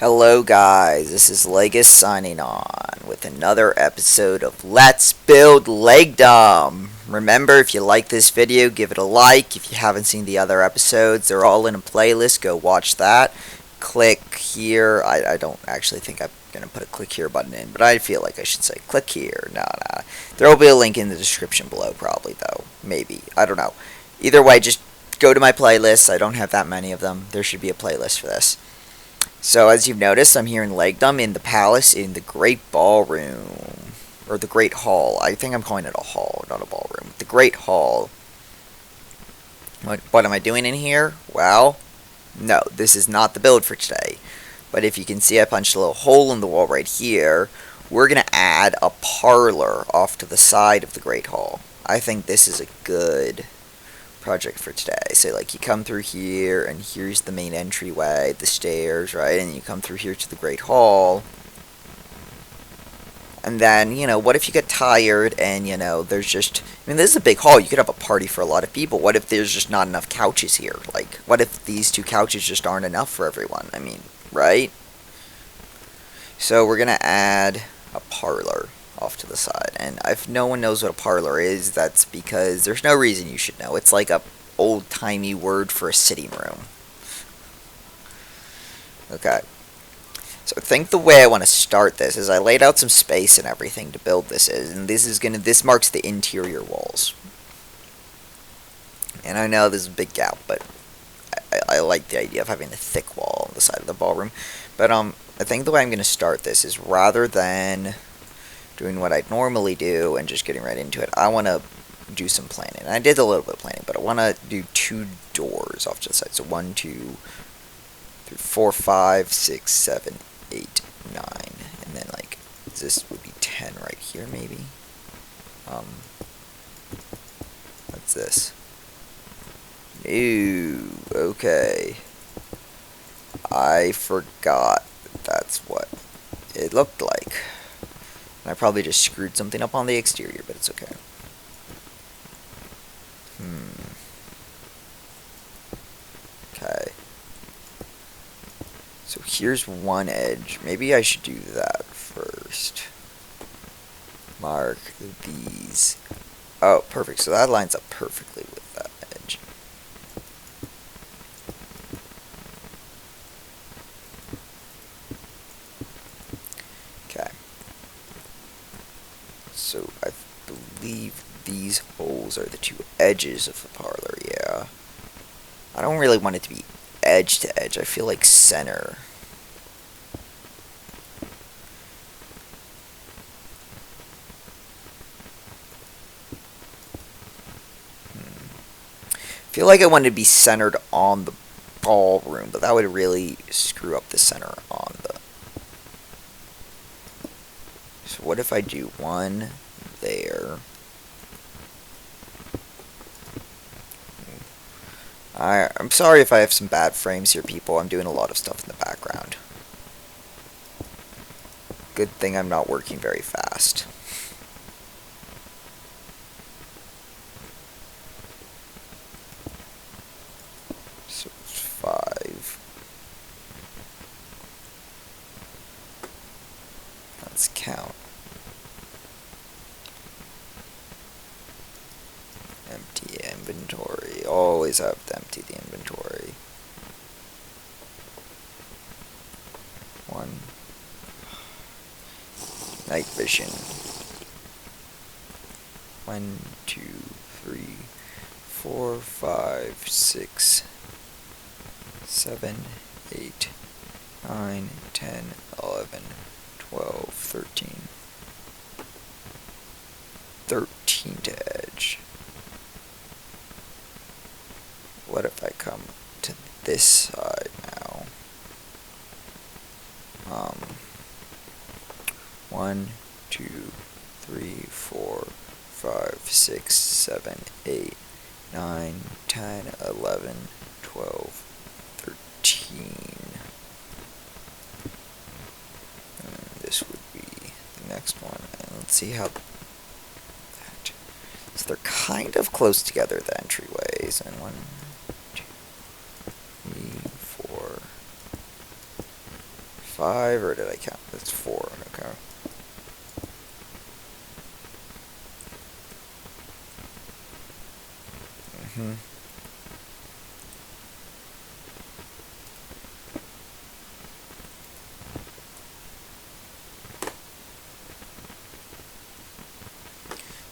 Hello guys, this is Legeis signing on with another episode of Let's Build Legdom. Remember, if you like this video, give it a like. If you haven't seen the other episodes, they're all in a playlist. Go watch that. Click here. I don't actually think I'm going to put a click here button in, but I feel like I should say click here. No. There will be a link in the description below probably, though. Maybe. I don't know. Either way, just go to my playlist. I don't have that many of them. There should be a playlist for this. So, as you've noticed, I'm here in Legdom, in the palace, in the Great Ballroom. Or the Great Hall. I think I'm calling it a hall, not a ballroom. The Great Hall. What am I doing in here? Well, no, this is not the build for today. But if you can see, I punched a little hole in the wall right here. We're going to add a parlor off to the side of the Great Hall. I think this is a good project for today. So like you come through here and here's the main entryway, the stairs, right? And you come through here to the Great Hall. And then, what if you get tired and, there's just, this is a big hall. You could have a party for a lot of people. What if there's just not enough couches here? Like, what if these two couches just aren't enough for everyone? Right? So we're going to add a parlor off to the side. And if no one knows what a parlor is, that's because there's no reason you should know. It's like a old-timey word for a sitting room. Okay. So I think the way I want to start this is I laid out some space and everything to build this and this marks the interior walls. And I know there's a big gap, but I like the idea of having a thick wall on the side of the ballroom. But I think the way I'm going to start this is rather than doing what I'd normally do and just getting right into it, I want to do some planning. And I did a little bit of planning, but I want to do 2 doors off to the side. So 1, 2, 3, 4, 5, 6, 7, 8, 9. And then like this would be 10 right here maybe. What's this? Ooh, okay. I forgot that's what it looked like. I probably just screwed something up on the exterior, but it's okay. Okay. So here's one edge. Maybe I should do that first. Mark these. Oh, perfect. So that lines up perfectly with that edge. Okay. So I believe these holes are the 2 edges of the parlor, yeah. I don't really want it to be edge to edge. I feel like center. I feel like I wanted to be centered on the ballroom, but that would really screw up the center on the... So what if I do 1 there? I'm sorry if I have some bad frames here, people. I'm doing a lot of stuff in the background. Good thing I'm not working very fast. So it's 5. Let's count. Empty inventory. Always have to empty the inventory. 1. Night vision. 1, 2, 3, 4, 5, 6, 7, 8, 9, 10, 11, 12, 13. 13 to edge. What if I come to this side now? 1, 2, 3, 4, 5, 6, 7, 8, 9, 10, 11, 12, 13. And this would be the next one. And let's see how that... So they're kind of close together, the entryways. And 1, 2, 3, 4, 5, or did I count? That's 4. Okay. Mm-hmm.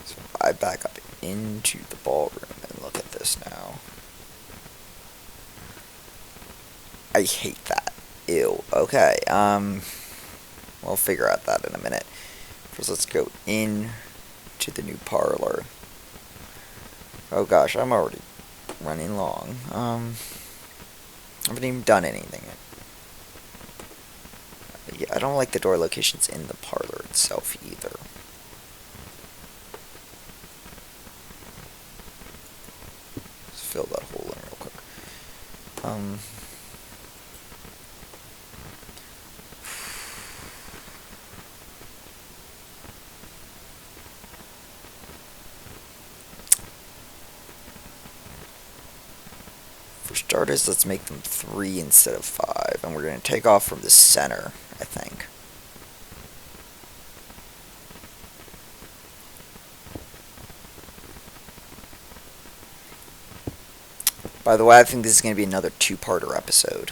So I back up into the ballroom and look at this now. I hate that. Ew. Okay. We'll figure out that in a minute. First, let's go in to the new parlor. Oh gosh, I'm already running long. I haven't even done anything yet. Yeah, I don't like the door locations in the parlor itself either. Let's fill that hole in real quick. For starters, let's make them 3 instead of 5, and we're going to take off from the center, I think. By the way, I think this is going to be another 2-parter episode.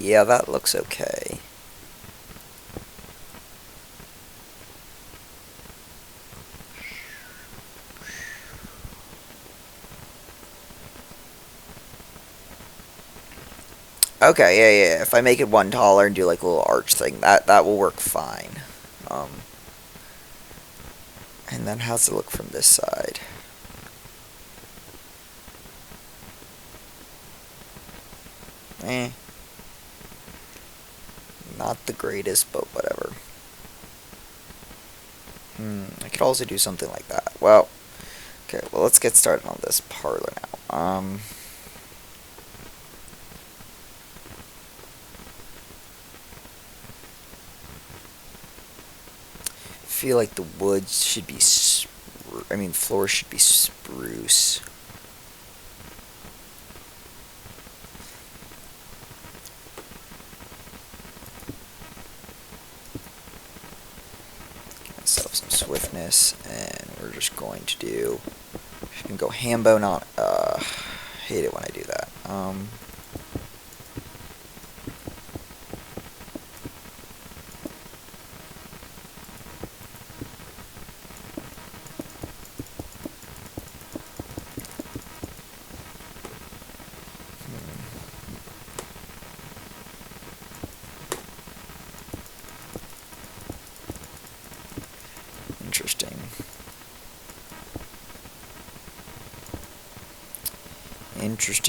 Yeah, that looks okay. Okay, yeah. If I make it 1 taller and do like a little arch thing, that will work fine. And then how's it look from this side? Not the greatest, but whatever. I could also do something like that. Well, okay, well, let's get started on this parlor now. I feel like the wood should be, floor should be spruce. Give myself some swiftness, and we're just going to do, you can go ham bone on, hate it when I do that.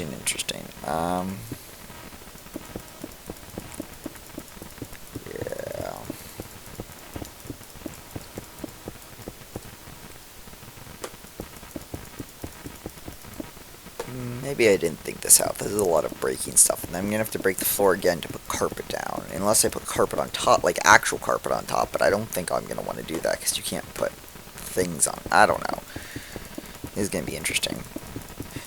Interesting. Yeah. Maybe I didn't think this out. This is a lot of breaking stuff, and I'm gonna have to break the floor again to put carpet down. Unless I put carpet on top, like actual carpet on top, but I don't think I'm gonna want to do that because you can't put things on. I don't know. This is gonna be interesting.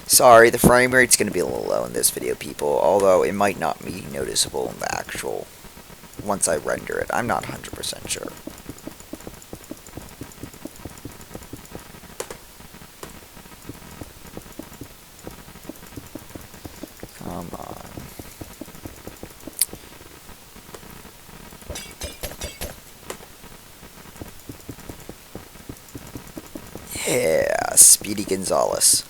Sorry, the frame rate's gonna be a little low in this video, people. Although it might not be noticeable in the actual once I render it. I'm not 100% sure. Come on. Yeah, Speedy Gonzales.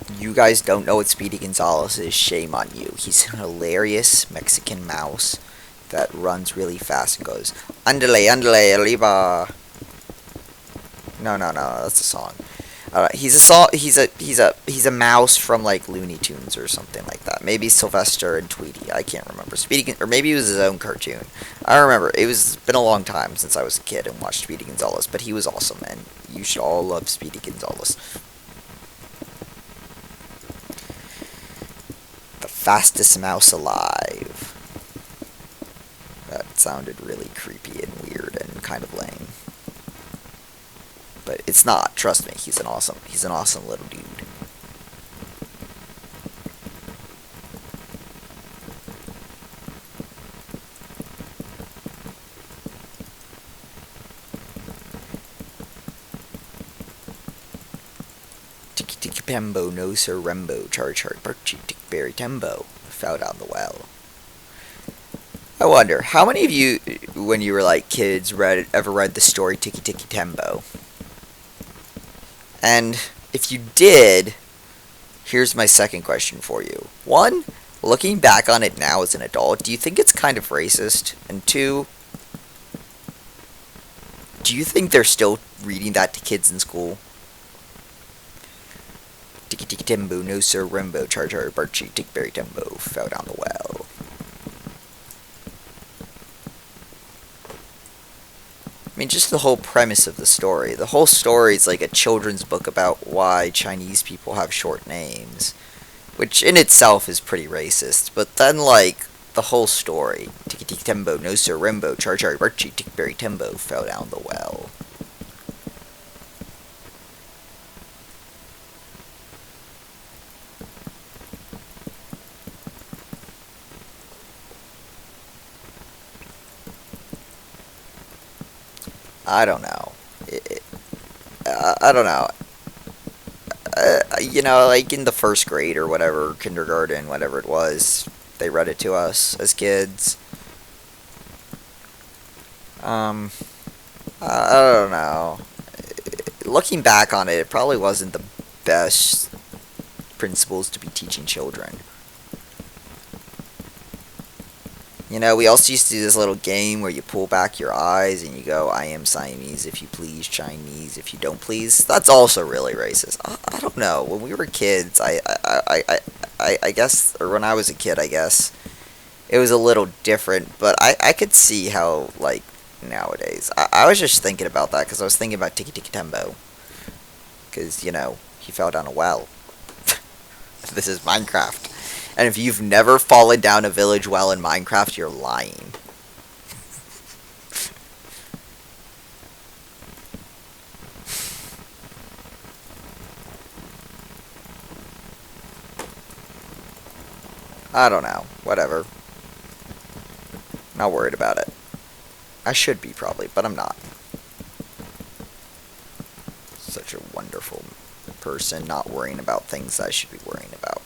If you guys don't know what Speedy Gonzales is, shame on you. He's an hilarious Mexican mouse that runs really fast and goes, "Andale, andale, arriba." No, that's a song. He's a mouse from like Looney Tunes or something like that. Maybe Sylvester and Tweety. I can't remember. Or maybe it was his own cartoon. I don't remember. It's been a long time since I was a kid and watched Speedy Gonzales, but he was awesome, and you should all love Speedy Gonzales. The fastest mouse alive. That sounded really creepy and weird and kind of lame. But it's not. Trust me. He's an awesome little dude. Tiki tiki pembo, no sir rembo, charge hard, birchy, tick berry tembo, fell down the well. I wonder, how many of you, when you were like kids, ever read the story Tiki Tiki Tembo? And if you did, here's my second question for you. One, looking back on it now as an adult, do you think it's kind of racist? And two, do you think they're still reading that to kids in school? Tiki Tiki Tembo, no sir rembo, charge hard, birchy, tick berry tembo, fell down the well. I mean, just the whole premise of the story. The whole story is like a children's book about why Chinese people have short names, which in itself is pretty racist. But then, like, the whole story. Tiki Tiki Tembo, no sir rembo, charge hard, birchy, tick berry tembo, fell down the well. I don't know. I don't know. You know, like in the first grade or whatever, kindergarten, whatever it was, they read it to us as kids. I don't know. Looking back on it, it probably wasn't the best principles to be teaching children. You know, we also used to do this little game where you pull back your eyes and you go, I am Siamese if you please, Chinese if you don't please. That's also really racist. I don't know. When we were kids, I guess, or when I was a kid, I guess, it was a little different. But I could see how, like, nowadays. I was just thinking about that because I was thinking about Tiki Tiki Tembo. Because, you know, he fell down a well. This is Minecraft. And if you've never fallen down a village well in Minecraft, you're lying. I don't know. Whatever. Not worried about it. I should be, probably, but I'm not. Such a wonderful person, not worrying about things I should be worrying about.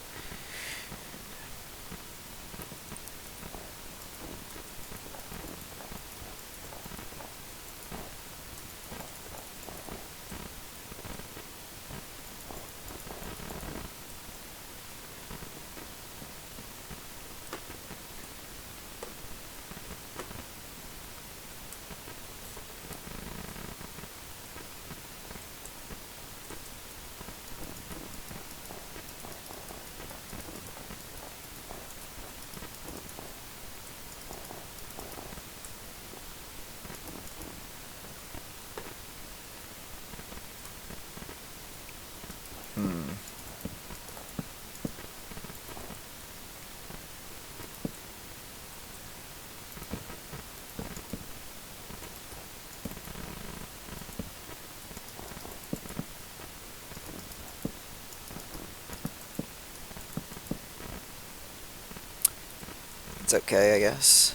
It's okay, I guess.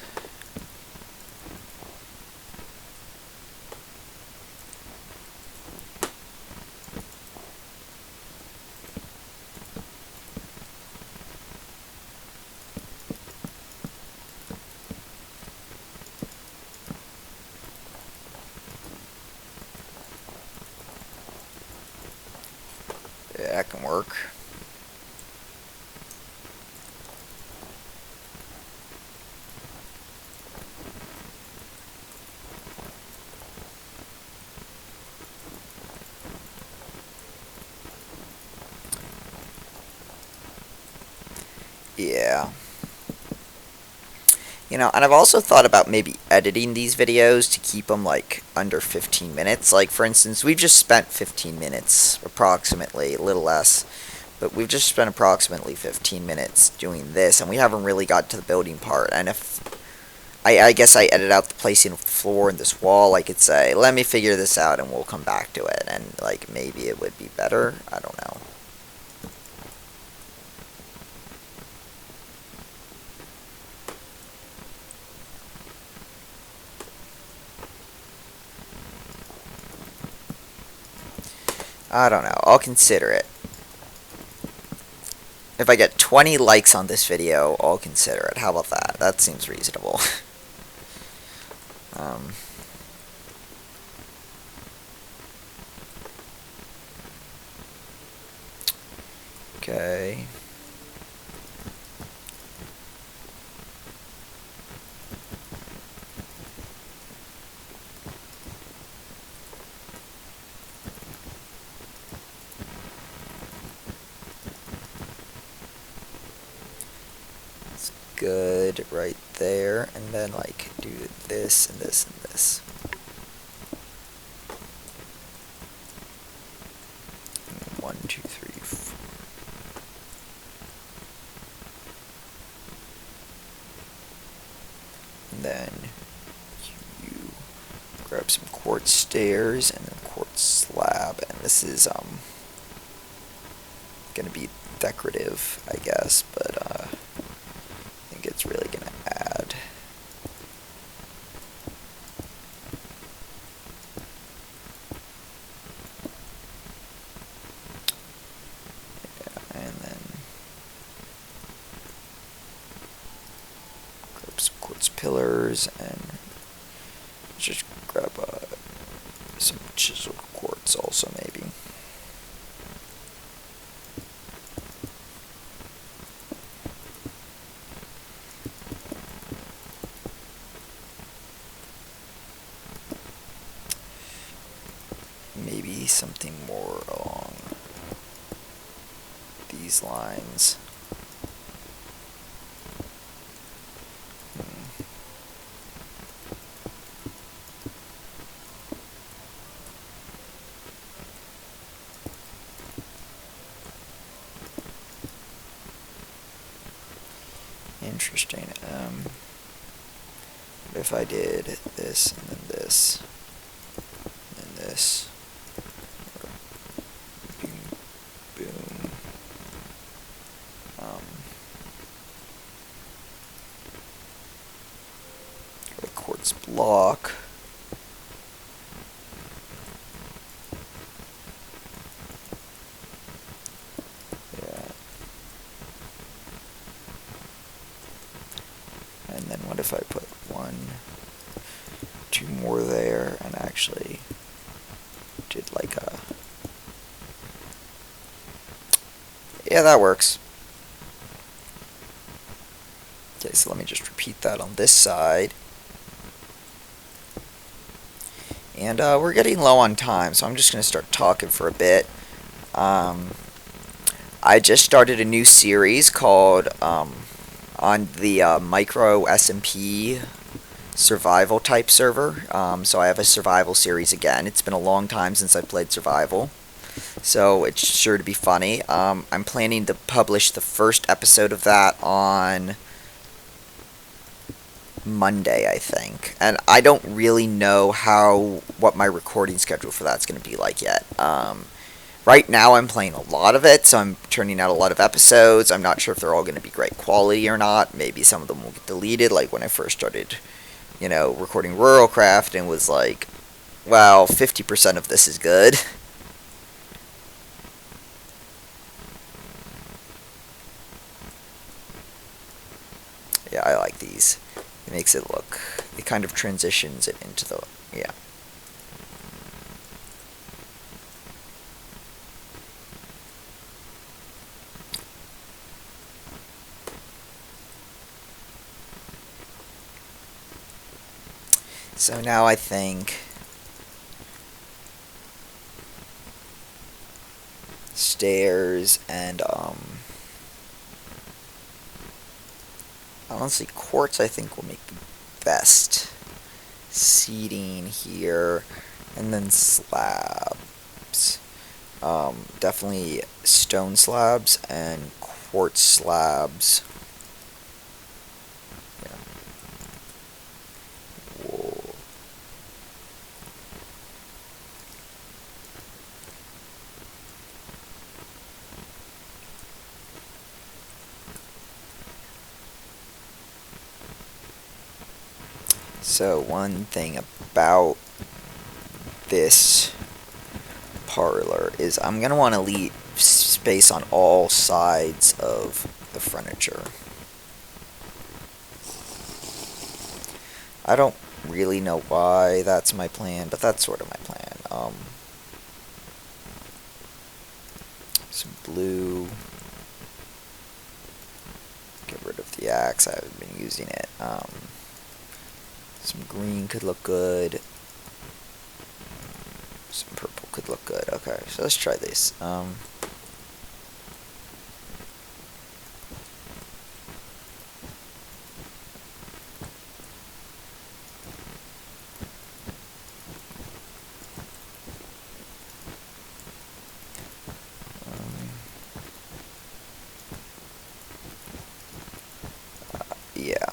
Yeah, that can work. Yeah. You know, and I've also thought about maybe editing these videos to keep them, like, under 15 minutes. Like, for instance, we've just spent 15 minutes, approximately, a little less. But we've just spent approximately 15 minutes doing this, and we haven't really got to the building part. And if I guess I edit out the placing of the floor and this wall. I could say, let me figure this out and we'll come back to it. And, like, maybe it would be better. I don't know. I don't know. I'll consider it. If I get 20 likes on this video, I'll consider it. How about that? That seems reasonable. um, okay. Good right there, and then like do this and this and this. And 1, 2, 3, 4. And then you grab some quartz stairs and a quartz slab, and this is gonna be decorative, I guess, but I think it's really gonna add. Yeah, and then grab some quartz pillars and just grab some chiseled quartz also, maybe. Maybe something more along these lines. Interesting. What if I did this and then this and then this? Boom, boom. A quartz block. And then what if I put 1, 2 more there and actually did like a... Yeah, that works. Okay, so let me just repeat that on this side. And we're getting low on time, so I'm just going to start talking for a bit. I just started a new series called... on the micro SMP survival type server. So I have a survival series again. It's been a long time since I played survival, so it's sure to be funny. I'm planning to publish the first episode of that on Monday, I think, and I don't really know what my recording schedule for that's going to be like yet. Right now I'm playing a lot of it, so I'm turning out a lot of episodes. I'm not sure if they're all going to be great quality or not. Maybe some of them will get deleted, like when I first started, recording RuralCraft and was like, wow, 50% of this is good. Yeah, I like these. It makes it look, it kind of transitions it into the, yeah. So now I think stairs and honestly quartz I think will make the best seating here, and then slabs. Definitely stone slabs and quartz slabs. So one thing about this parlor is I'm going to want to leave space on all sides of the furniture. I don't really know why that's my plan, but that's sort of my plan. Some blue. Get rid of the axe. I haven't been using it. Some green could look good. Some purple could look good. Okay, so let's try this. Yeah.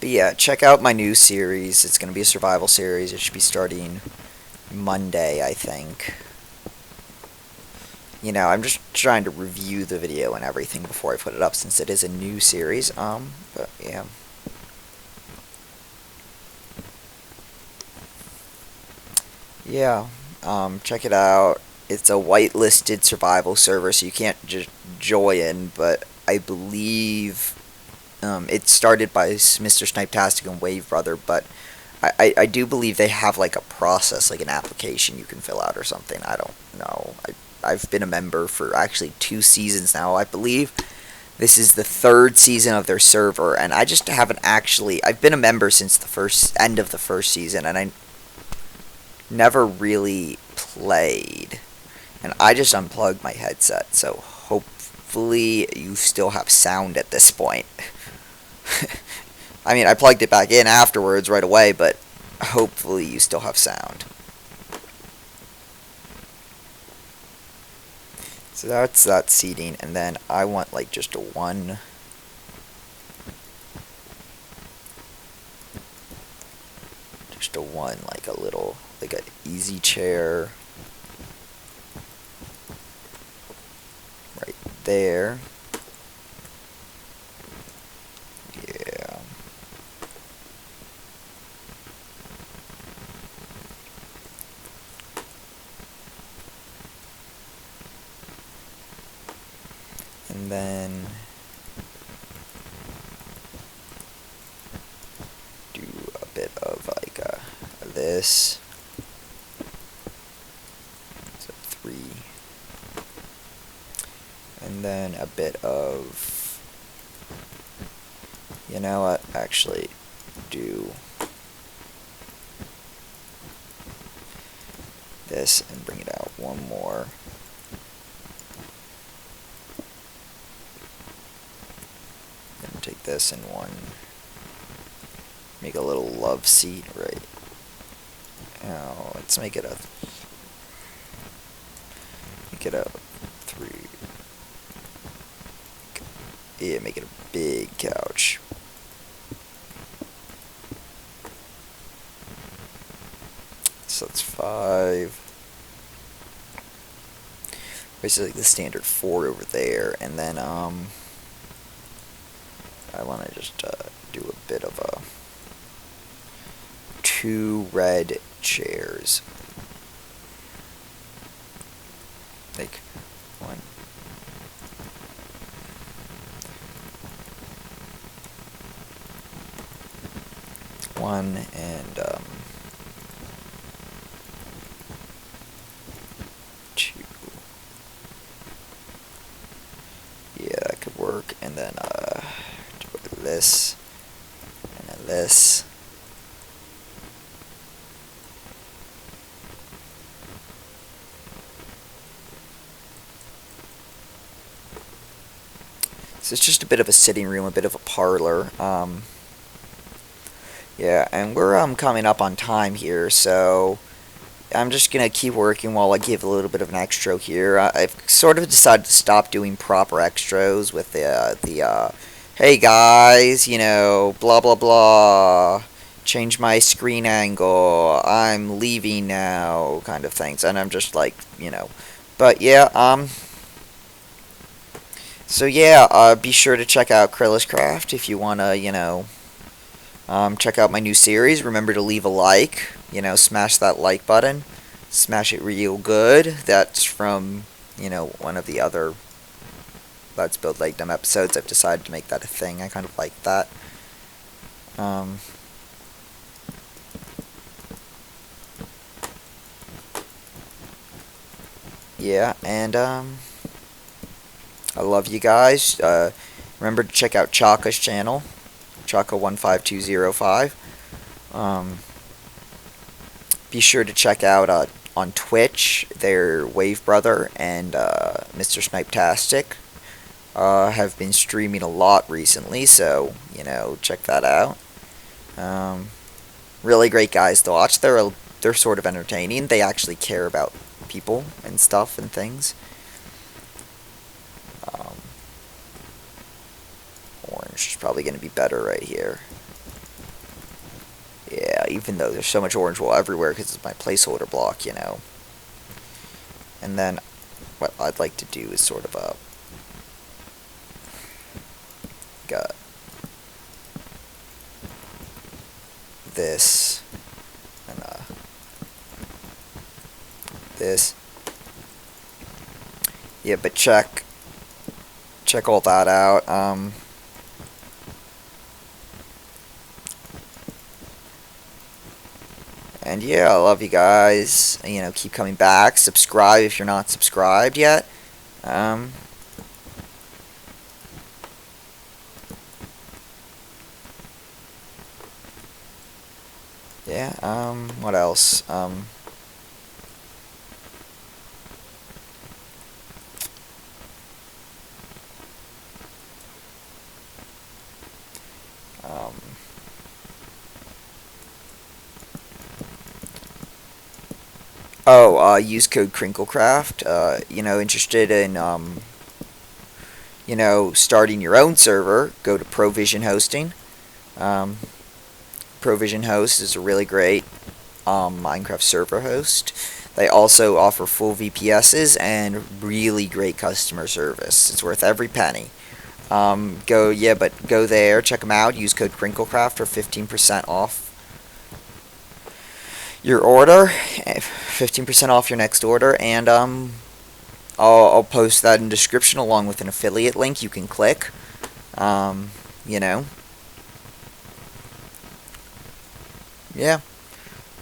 But yeah, check out my new series. It's going to be a survival series. It should be starting Monday, I think. You know, I'm just trying to review the video and everything before I put it up since it is a new series. But yeah. Yeah, check it out. It's a whitelisted survival server, so you can't just join, but I believe it's started by Mr. Snipetastic and Wave Brother, but I do believe they have like a process, like an application you can fill out or something. I don't know. I've been a member for actually 2 seasons now, I believe. This is the 3rd season of their server, and I just haven't actually... I've been a member since the end of the 1st season, and I never really played. And I just unplugged my headset, so hopefully you still have sound at this point. I mean, I plugged it back in afterwards right away, but hopefully you still have sound. So that's that seating, and then I want like just a one... Just a one, like a little, like an easy chair. Right there. Yeah. And then do a bit of like this. So 3. And then a bit of, you know what, actually do this and bring it out one more. Then take this and one, make a little love seat right. Now let's make it a 3. Yeah, make it a big couch. So that's 5. Basically the standard 4 over there, and then I want to just do a bit of a 2 red chairs. Like 1. And 2. Yeah, that could work. And then do this and then this. So it's just a bit of a sitting room, a bit of a parlor. Yeah, and we're coming up on time here, so I'm just gonna keep working while I give a little bit of an extra here. I've sort of decided to stop doing proper extras with the hey guys, you know, blah blah blah, change my screen angle, I'm leaving now, kind of things, and I'm just like, you know, but yeah, So yeah, be sure to check out CriLisCraft if you wanna, check out my new series. Remember to leave a like. Smash that like button. Smash it real good. That's from, one of the other Let's Build Legdom episodes. I've decided to make that a thing. I kind of like that. Yeah, and I love you guys. Remember to check out Chaka's channel, Chaka15205. Be sure to check out on Twitch, their Wave Brother and Mr. Snipetastic have been streaming a lot recently, so check that out. Really great guys to watch. They're sort of entertaining. They actually care about people and stuff and things. Orange is probably going to be better right here. Yeah, even though there's so much orange wool everywhere because it's my placeholder block, And then what I'd like to do is sort of got this and this. Yeah, but check all that out. And yeah, I love you guys. Keep coming back. Subscribe if you're not subscribed yet. Yeah, what else? Use code CriLisCraft. Interested in, starting your own server, go to ProVisionhosting. ProVisionhost is a really great Minecraft server host. They also offer full VPSs and really great customer service. It's worth every penny. Go there, check them out. Use code CriLisCraft for 15% off your order, 15% off your next order, and I'll post that in the description along with an affiliate link you can click. Yeah,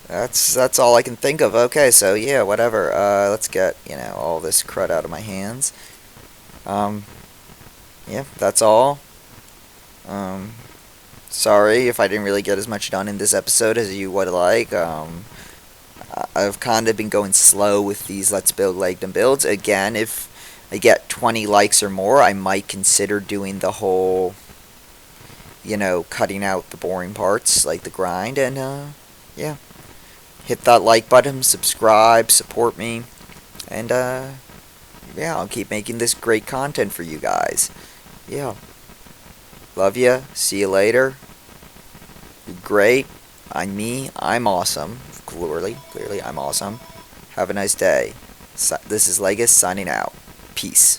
that's all I can think of. Okay, so yeah, whatever. Let's get all this crud out of my hands. Yeah, that's all. Sorry if I didn't really get as much done in this episode as you would like. I've kind of been going slow with these Let's Build Legdom builds. Again, if I get 20 likes or more, I might consider doing the whole, cutting out the boring parts, like the grind, and, yeah. Hit that like button, subscribe, support me, and, yeah, I'll keep making this great content for you guys. Yeah. Love ya. See you later. You're great. I'm awesome. Clearly, I'm awesome. Have a nice day. This is Legeis signing out. Peace.